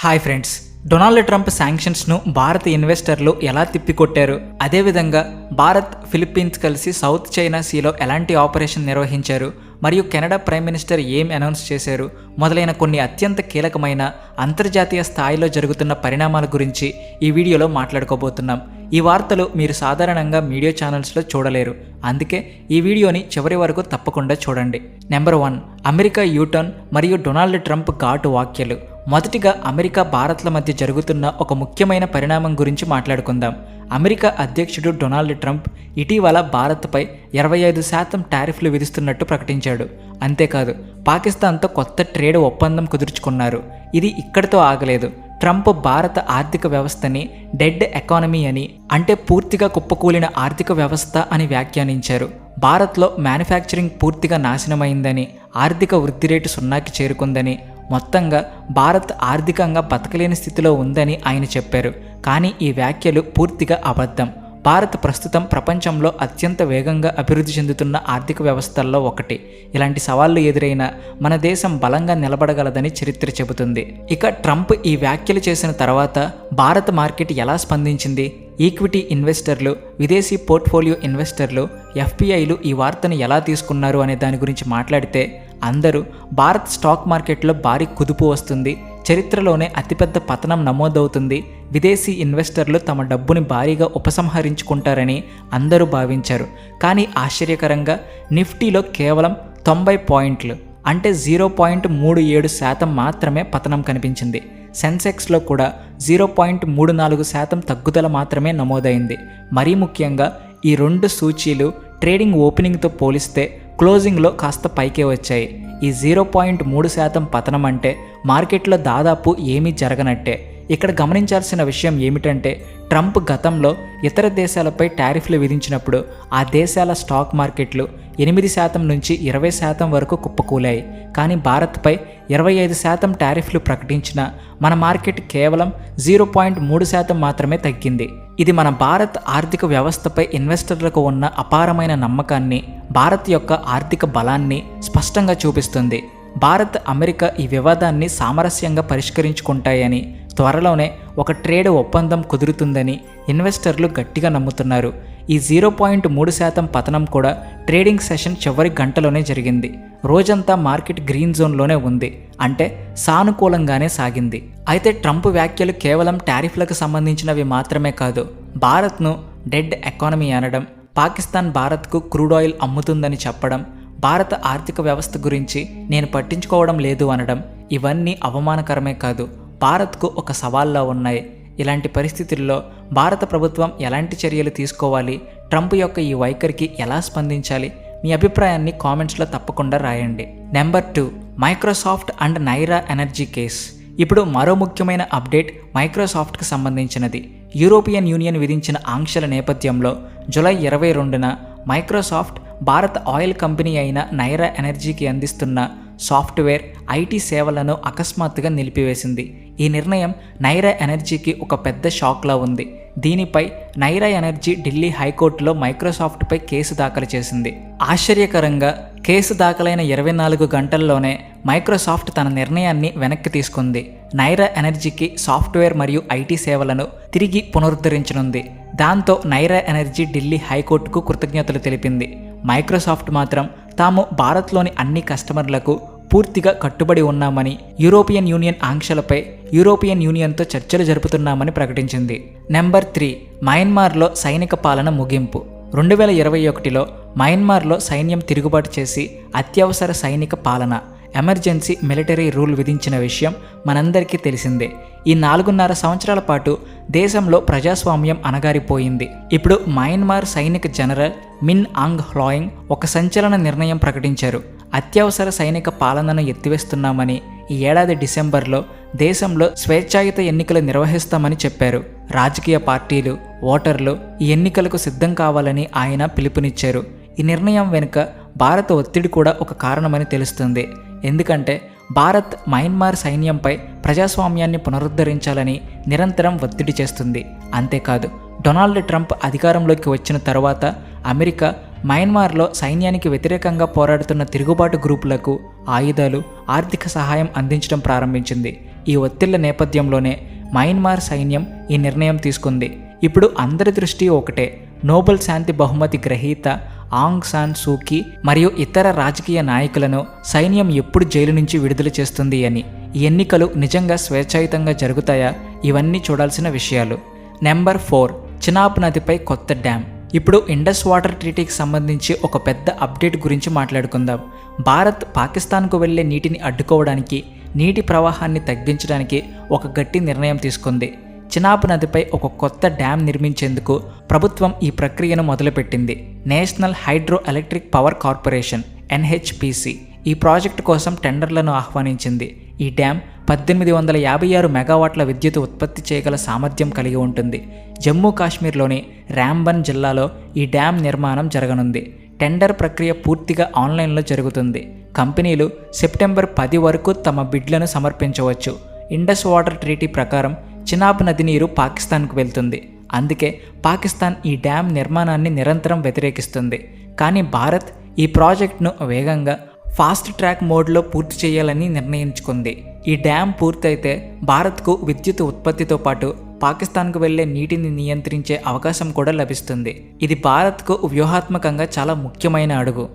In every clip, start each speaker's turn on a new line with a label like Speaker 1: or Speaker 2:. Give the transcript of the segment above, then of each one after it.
Speaker 1: Hi friends, Donald Trump శాంక్షన్స్ను భారత ఇన్వెస్టర్లు ఎలా తిప్పికొట్టారు, అదేవిధంగా భారత్ ఫిలిప్పీన్స్ కలిసి సౌత్ చైనా సీలో ఎలాంటి ఆపరేషన్ నిర్వహించారు మరియు కెనడా ప్రైమ్ మినిస్టర్ ఏం అనౌన్స్ చేశారు మొదలైన కొన్ని అత్యంత కీలకమైన అంతర్జాతీయ స్థాయిలో జరుగుతున్న పరిణామాల గురించి ఈ వీడియోలో మాట్లాడుకోబోతున్నాం. ఈ వార్తలు మీరు సాధారణంగా మీడియా ఛానల్స్లో చూడలేరు, అందుకే ఈ వీడియోని చివరి వరకు తప్పకుండా చూడండి. నెంబర్ 1, అమెరికా యూటర్న్ మరియు డొనాల్డ్ ట్రంప్ ఘాటు వ్యాఖ్యలు. మొదటిగా అమెరికా భారత్ల మధ్య జరుగుతున్న ఒక ముఖ్యమైన పరిణామం గురించి మాట్లాడుకుందాం. అమెరికా అధ్యక్షుడు డొనాల్డ్ ట్రంప్ ఇటీవల భారత్పై 25% టారిఫ్లు విధిస్తున్నట్టు ప్రకటించాడు. అంతేకాదు, పాకిస్తాన్తో కొత్త ట్రేడ్ ఒప్పందం కుదుర్చుకున్నారు. ఇది ఇక్కడితో ఆగలేదు. ట్రంప్ భారత ఆర్థిక వ్యవస్థని డెడ్ ఎకానమీ అని, అంటే పూర్తిగా కుప్పకూలిన ఆర్థిక వ్యవస్థ అని వ్యాఖ్యానించారు. భారత్లో మ్యానుఫ్యాక్చరింగ్ పూర్తిగా నాశనమైందని, ఆర్థిక వృద్ధి రేటు 0కి చేరుకుందని, మొత్తంగా భారత్ ఆర్థికంగా బతకలేని స్థితిలో ఉందని ఆయన చెప్పారు. కానీ ఈ వ్యాఖ్యలు పూర్తిగా అబద్ధం. భారత్ ప్రస్తుతం ప్రపంచంలో అత్యంత వేగంగా అభివృద్ధి చెందుతున్న ఆర్థిక వ్యవస్థల్లో ఒకటి. ఇలాంటి సవాళ్లు ఎదురైనా మన దేశం బలంగా నిలబడగలదని చరిత్ర చెబుతుంది. ఇక ట్రంప్ ఈ వ్యాఖ్యలు చేసిన తర్వాత భారత మార్కెట్ ఎలా స్పందించింది? ఈక్విటీ ఇన్వెస్టర్లు, విదేశీ పోర్ట్ఫోలియో ఇన్వెస్టర్లు, ఎఫ్పిఐలు ఈ వార్తను ఎలా తీసుకున్నారు అనే దాని గురించి మాట్లాడితే అందరూ భారత్ స్టాక్ మార్కెట్లో భారీ కుదుపు వస్తుంది, చరిత్రలోనే అతిపెద్ద పతనం నమోదవుతుంది, విదేశీ ఇన్వెస్టర్లు తమ డబ్బుని భారీగా ఉపసంహరించుకుంటారని అందరూ భావించారు. కానీ ఆశ్చర్యకరంగా నిఫ్టీలో కేవలం 90 పాయింట్లు, అంటే 0.37% మాత్రమే పతనం కనిపించింది. సెన్సెక్స్లో కూడా 0.34% తగ్గుదల మాత్రమే నమోదైంది. మరీ ముఖ్యంగా ఈ రెండు సూచీలు ట్రేడింగ్ ఓపెనింగ్తో పోలిస్తే క్లోజింగ్లో కాస్త పైకే వచ్చాయి. ఈ 0.3% పతనం అంటే మార్కెట్లో దాదాపు ఏమీ జరగనట్టే. ఇక్కడ గమనించాల్సిన విషయం ఏమిటంటే, ట్రంప్ గతంలో ఇతర దేశాలపై టారిఫ్లు విధించినప్పుడు ఆ దేశాల స్టాక్ మార్కెట్లు 8% నుంచి 20% వరకు కుప్పకూలాయి. కానీ భారత్పై 25% టారిఫ్లు ప్రకటించిన మన మార్కెట్ కేవలం 0.3% మాత్రమే తగ్గింది. ఇది మన భారత్ ఆర్థిక వ్యవస్థపై ఇన్వెస్టర్లకు ఉన్న అపారమైన నమ్మకాన్ని, భారత్ యొక్క ఆర్థిక బలాన్ని స్పష్టంగా చూపిస్తుంది. భారత్, అమెరికా ఈ వివాదాన్ని సామరస్యంగా పరిష్కరించుకుంటాయని, త్వరలోనే ఒక ట్రేడ్ ఒప్పందం కుదురుతుందని ఇన్వెస్టర్లు గట్టిగా నమ్ముతున్నారు. ఈ 0.3% పతనం కూడా ట్రేడింగ్ సెషన్ చివరి గంటలోనే జరిగింది. రోజంతా మార్కెట్ గ్రీన్ జోన్లోనే ఉంది, అంటే సానుకూలంగానే సాగింది. అయితే ట్రంప్ వ్యాఖ్యలు కేవలం టారిఫ్లకు సంబంధించినవి మాత్రమే కాదు. భారత్ను డెడ్ ఎకానమీ అనడం, పాకిస్తాన్ భారత్కు క్రూడ్ ఆయిల్ అమ్ముతుందని చెప్పడం, భారత ఆర్థిక వ్యవస్థ గురించి నేను పట్టించుకోవడం లేదు అనడం, ఇవన్నీ అవమానకరమే కాదు, భారత్కు ఒక సవాల్లా ఉన్నాయి. ఇలాంటి పరిస్థితుల్లో భారత ప్రభుత్వం ఎలాంటి చర్యలు తీసుకోవాలి, ట్రంప్ యొక్క ఈ వైఖరికి ఎలా స్పందించాలి? మీ అభిప్రాయాన్ని కామెంట్స్లో తప్పకుండా రాయండి. Number 2, Microsoft and Naira energy case. ఇప్పుడు మరో ముఖ్యమైన అప్డేట్ మైక్రోసాఫ్ట్కి సంబంధించినది. యూరోపియన్ యూనియన్ విధించిన ఆంక్షల నేపథ్యంలో జూలై 22న మైక్రోసాఫ్ట్ భారత ఆయిల్ కంపెనీ అయిన నైరా ఎనర్జీకి అందిస్తున్న సాఫ్ట్వేర్, ఐటీ సేవలను అకస్మాత్తుగా నిలిపివేసింది. ఈ నిర్ణయం నైరా ఎనర్జీకి ఒక పెద్ద షాక్లా ఉంది. దీనిపై నైరా ఎనర్జీ ఢిల్లీ హైకోర్టులో మైక్రోసాఫ్ట్పై కేసు దాఖలు చేసింది. ఆశ్చర్యకరంగా కేసు దాఖలైన 24 గంటల్లోనే మైక్రోసాఫ్ట్ తన నిర్ణయాన్ని వెనక్కి తీసుకుంది. నైరా ఎనర్జీకి సాఫ్ట్వేర్ మరియు ఐటీ సేవలను తిరిగి పునరుద్ధరించనుంది. దాంతో నైరా ఎనర్జీ ఢిల్లీ హైకోర్టుకు కృతజ్ఞతలు తెలిపింది. మైక్రోసాఫ్ట్ మాత్రం తాము భారత్లోని అన్ని కస్టమర్లకు పూర్తిగా కట్టుబడి ఉన్నామని, యూరోపియన్ యూనియన్ ఆంక్షలపై యూరోపియన్ యూనియన్తో చర్చలు జరుపుతున్నామని ప్రకటించింది. నెంబర్ 3, మయన్మార్లో సైనిక పాలన ముగింపు. 2021లో మయన్మార్లో సైన్యం తిరుగుబాటు చేసి అత్యవసర సైనిక పాలన, ఎమర్జెన్సీ మిలిటరీ రూల్ విధించిన విషయం మనందరికీ తెలిసిందే. ఈ 4.5 సంవత్సరాల పాటు దేశంలో ప్రజాస్వామ్యం అణగారిపోయింది. ఇప్పుడు మయన్మార్ సైనిక జనరల్ మిన్ ఆంగ్ హ్లాయింగ్ ఒక సంచలన నిర్ణయం ప్రకటించారు. అత్యవసర సైనిక పాలనను ఎత్తివేస్తున్నామని, ఈ ఏడాది డిసెంబర్లో దేశంలో స్వేచ్ఛాయుత ఎన్నికలు నిర్వహిస్తామని చెప్పారు. రాజకీయ పార్టీలు, ఓటర్లు ఈ ఎన్నికలకు సిద్ధం కావాలని ఆయన పిలుపునిచ్చారు. ఈ నిర్ణయం వెనుక భారత ఒత్తిడి కూడా ఒక కారణమని తెలుస్తుంది. ఎందుకంటే భారత్ మయన్మార్ సైన్యంపై ప్రజాస్వామ్యాన్ని పునరుద్ధరించాలని నిరంతరం ఒత్తిడి చేస్తుంది. అంతేకాదు, డొనాల్డ్ ట్రంప్ అధికారంలోకి వచ్చిన తరువాత అమెరికా మయన్మార్లో సైన్యానికి వ్యతిరేకంగా పోరాడుతున్న తిరుగుబాటు గ్రూపులకు ఆయుధాలు, ఆర్థిక సహాయం అందించడం ప్రారంభించింది. ఈ ఒత్తిళ్ల నేపథ్యంలోనే మయన్మార్ సైన్యం ఈ నిర్ణయం తీసుకుంది. ఇప్పుడు అందరి దృష్టి ఒకటే, నోబెల్ శాంతి బహుమతి గ్రహీత ఆంగ్ సాన్ సూకీ మరియు ఇతర రాజకీయ నాయకులను సైన్యం ఎప్పుడు జైలు నుంచి విడుదల చేస్తుంది అని. ఈ ఎన్నికలు నిజంగా స్వేచ్ఛాయుతంగా జరుగుతాయా? ఇవన్నీ చూడాల్సిన విషయాలు. నెంబర్ 4, చినాబ్ నదిపై కొత్త డ్యామ్. ఇప్పుడు ఇండస్ వాటర్ ట్రీటీకి సంబంధించి ఒక పెద్ద అప్డేట్ గురించి మాట్లాడుకుందాం. భారత్ పాకిస్తాన్కు వెళ్లే నీటిని అడ్డుకోవడానికి, నీటి ప్రవాహాన్ని తగ్గించడానికి ఒక గట్టి నిర్ణయం తీసుకుంది. చినాబ్ నదిపై ఒక కొత్త డ్యామ్ నిర్మించేందుకు ప్రభుత్వం ఈ ప్రక్రియను మొదలుపెట్టింది. National hydro electric power corporation NHPC ఈ ప్రాజెక్టు కోసం టెండర్లను ఆహ్వానించింది. ఈ డ్యామ్ 1856 మెగావాట్ల విద్యుత్ ఉత్పత్తి చేయగల సామర్థ్యం కలిగి ఉంటుంది. జమ్మూ కాశ్మీర్లోని రాంబన్ జిల్లాలో ఈ డ్యామ్ నిర్మాణం జరగనుంది. టెండర్ ప్రక్రియ పూర్తిగా ఆన్లైన్లో జరుగుతుంది. కంపెనీలు సెప్టెంబర్ 10 వరకు తమ బిడ్లను సమర్పించవచ్చు. ఇండస్ వాటర్ ట్రీటీ ప్రకారం చినాబ్ నది నీరు పాకిస్తాన్కు వెళ్తుంది. అందుకే పాకిస్తాన్ ఈ డ్యామ్ నిర్మాణాన్ని నిరంతరం వ్యతిరేకిస్తుంది. కానీ భారత్ ఈ ప్రాజెక్టును వేగంగా ఫాస్ట్ ట్రాక్ మోడ్లో పూర్తి చేయాలని నిర్ణయించుకుంది. ఈ డ్యామ్ పూర్తయితే భారత్కు విద్యుత్ ఉత్పత్తితో పాటు పాకిస్తాన్కు వెళ్లే నీటిని నియంత్రించే అవకాశం కూడా లభిస్తుంది. ఇది భారత్కు వ్యూహాత్మకంగా చాలా ముఖ్యమైన అడుగు.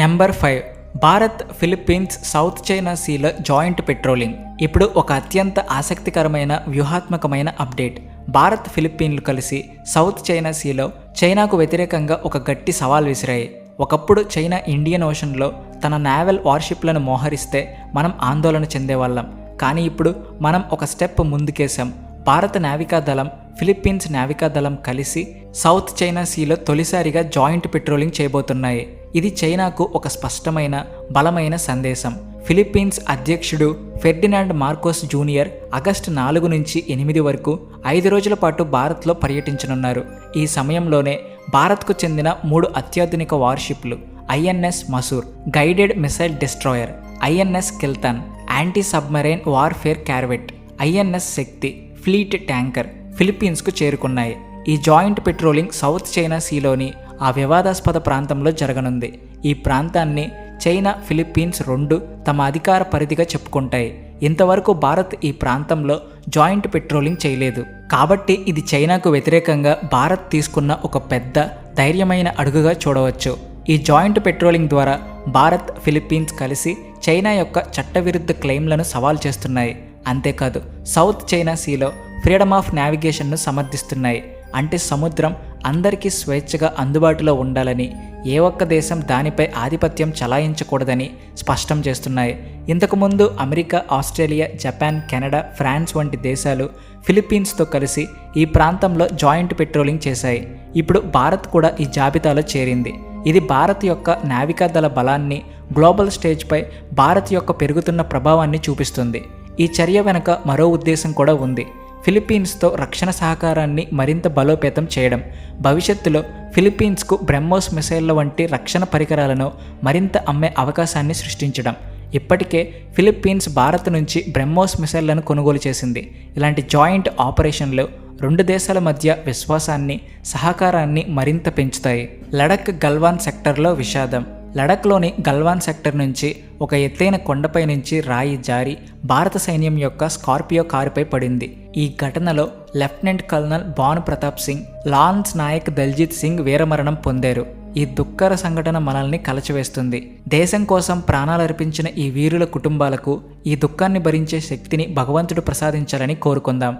Speaker 1: Number 5, Bharat Philippines South China సీలో జాయింట్ పెట్రోలింగ్. ఇప్పుడు ఒక అత్యంత ఆసక్తికరమైన వ్యూహాత్మకమైన అప్డేట్. భారత్ ఫిలిప్పీన్లు కలిసి సౌత్ చైనా సీలో చైనాకు వ్యతిరేకంగా ఒక గట్టి సవాల్ విసిరాయి. ఒకప్పుడు చైనా ఇండియన్ ఓషన్లో తన నేవల్ వార్షిప్లను మోహరిస్తే మనం ఆందోళన చెందేవాళ్ళం. కానీ ఇప్పుడు మనం ఒక స్టెప్ ముందుకేశాం. భారత నావికాదళం, ఫిలిప్పీన్స్ నావికాదళం కలిసి సౌత్ చైనా సీలో తొలిసారిగా జాయింట్ పెట్రోలింగ్ చేయబోతున్నాయి. ఇది చైనాకు ఒక స్పష్టమైన బలమైన సందేశం. ఫిలిప్పీన్స్ అధ్యక్షుడు ఫెర్డినాండ్ మార్కోస్ జూనియర్ ఆగస్టు 4 నుంచి 8 వరకు 5 రోజుల పాటు భారత్లో పర్యటించనున్నారు. ఈ సమయంలోనే భారత్కు చెందిన 3 అత్యాధునిక వార్షిప్లు INS masoor, guided missile destroyer INS Kiltan, anti submarine warfare corvette INS శక్తి, ఫ్లీట్ ట్యాంకర్ ఫిలిప్పీన్స్కు చేరుకున్నాయి. ఈ జాయింట్ పెట్రోలింగ్ సౌత్ చైనా సీలోని ఆ వివాదాస్పద ప్రాంతంలో జరగనుంది. ఈ ప్రాంతాన్ని చైనా, ఫిలిప్పీన్స్ రెండు తమ అధికార పరిధిగా చెప్పుకుంటాయి. ఇంతవరకు భారత్ ఈ ప్రాంతంలో జాయింట్ పెట్రోలింగ్ చేయలేదు. కాబట్టి ఇది చైనాకు వ్యతిరేకంగా భారత్ తీసుకున్న ఒక పెద్ద ధైర్యమైన అడుగుగా చూడవచ్చు. ఈ జాయింట్ పెట్రోలింగ్ ద్వారా భారత్, ఫిలిప్పీన్స్ కలిసి చైనా యొక్క చట్టవిరుద్ధ క్లెయిమ్లను సవాల్ చేస్తున్నాయి. అంతేకాదు సౌత్ చైనా సీలో ఫ్రీడమ్ ఆఫ్ నావిగేషన్ను సమర్థిస్తున్నాయి. అంటే సముద్రం అందరికీ స్వేచ్ఛగా అందుబాటులో ఉండాలని, ఏ ఒక్క దేశం దానిపై ఆధిపత్యం చలాయించకూడదని స్పష్టం చేస్తున్నాయి. ఇంతకుముందు America, Australia, Japan, Canada, France వంటి దేశాలు ఫిలిప్పీన్స్తో కలిసి ఈ ప్రాంతంలో జాయింట్ పెట్రోలింగ్ చేశాయి. ఇప్పుడు భారత్ కూడా ఈ జాబితాలో చేరింది. ఇది భారత్ యొక్క నావికాదళ బలాన్ని, గ్లోబల్ స్టేజ్పై భారత్ యొక్క పెరుగుతున్న ప్రభావాన్ని చూపిస్తుంది. ఈ చర్య వెనుక మరో ఉద్దేశం కూడా ఉంది. ఫిలిప్పీన్స్తో రక్షణ సహకారాన్ని మరింత బలోపేతం చేయడం, భవిష్యత్తులో ఫిలిప్పీన్స్కు బ్రహ్మోస్ మిసైళ్ల వంటి రక్షణ పరికరాలను మరింత అమ్మే అవకాశాన్ని సృష్టించడం. ఇప్పటికే ఫిలిప్పీన్స్ భారత్ నుంచి బ్రహ్మోస్ మిసైళ్లను కొనుగోలు చేసింది. ఇలాంటి జాయింట్ ఆపరేషన్లు రెండు దేశాల మధ్య విశ్వాసాన్ని, సహకారాన్ని మరింత పెంచుతాయి. లడఖ్ గల్వాన్ సెక్టర్లో విషాదం. లడఖ్లోని గల్వాన్ సెక్టర్ నుంచి ఒక ఎత్తైన కొండపై నుంచి రాయి జారి భారత సైన్యం యొక్క స్కార్పియో కారుపై పడింది. ఈ ఘటనలో lieutenant colonel Bhanu Pratap Singh, lance Naik Daljeet Singh వీరమరణం పొందారు. ఈ దుఃఖర సంఘటన మనల్ని కలచివేస్తుంది. దేశం కోసం ప్రాణాలర్పించిన ఈ వీరుల కుటుంబాలకు ఈ దుఃఖాన్ని భరించే శక్తిని భగవంతుడు ప్రసాదించాలని కోరుకుందాం.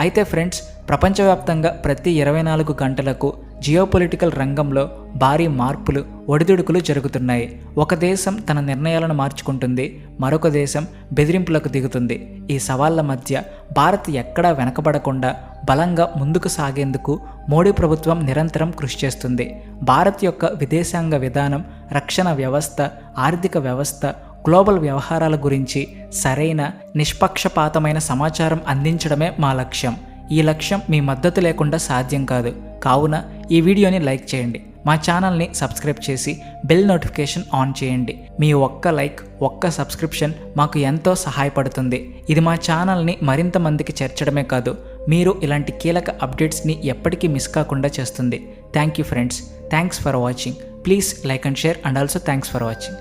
Speaker 1: అయితే ఫ్రెండ్స్, ప్రపంచవ్యాప్తంగా ప్రతి 24 గంటలకు జియోపొలిటికల్ రంగంలో భారీ మార్పులు, ఒడిదుడుకులు జరుగుతున్నాయి. ఒక దేశం తన నిర్ణయాలను మార్చుకుంటుంది, మరొక దేశం బెదిరింపులకు దిగుతుంది. ఈ సవాళ్ల మధ్య భారత్ ఎక్కడా వెనకబడకుండా బలంగా ముందుకు సాగేందుకు మోడీ ప్రభుత్వం నిరంతరం కృషి చేస్తుంది. భారత్ యొక్క విదేశాంగ విధానం, రక్షణ వ్యవస్థ, ఆర్థిక వ్యవస్థ, గ్లోబల్ వ్యవహారాల గురించి సరైన, నిష్పక్షపాతమైన సమాచారం అందించడమే మా లక్ష్యం. ఈ లక్ష్యం మీ మద్దతు లేకుండా సాధ్యం కాదు. కావున ఈ వీడియోని లైక్ చేయండి, మా ఛానల్ని సబ్స్క్రైబ్ చేసి బెల్ నోటిఫికేషన్ ఆన్ చేయండి. మీ ఒక్క లైక్, ఒక్క సబ్స్క్రిప్షన్ మాకు ఎంతో సహాయపడుతుంది. ఇది మా ఛానల్ని మరింత మందికి చేర్చడమే కాదు, మీరు ఇలాంటి కీలక అప్డేట్స్ని ఎప్పటికీ మిస్ కాకుండా చేస్తుంది. Thank you friends. Thanks for watching. Please like and share, and also thanks for watching.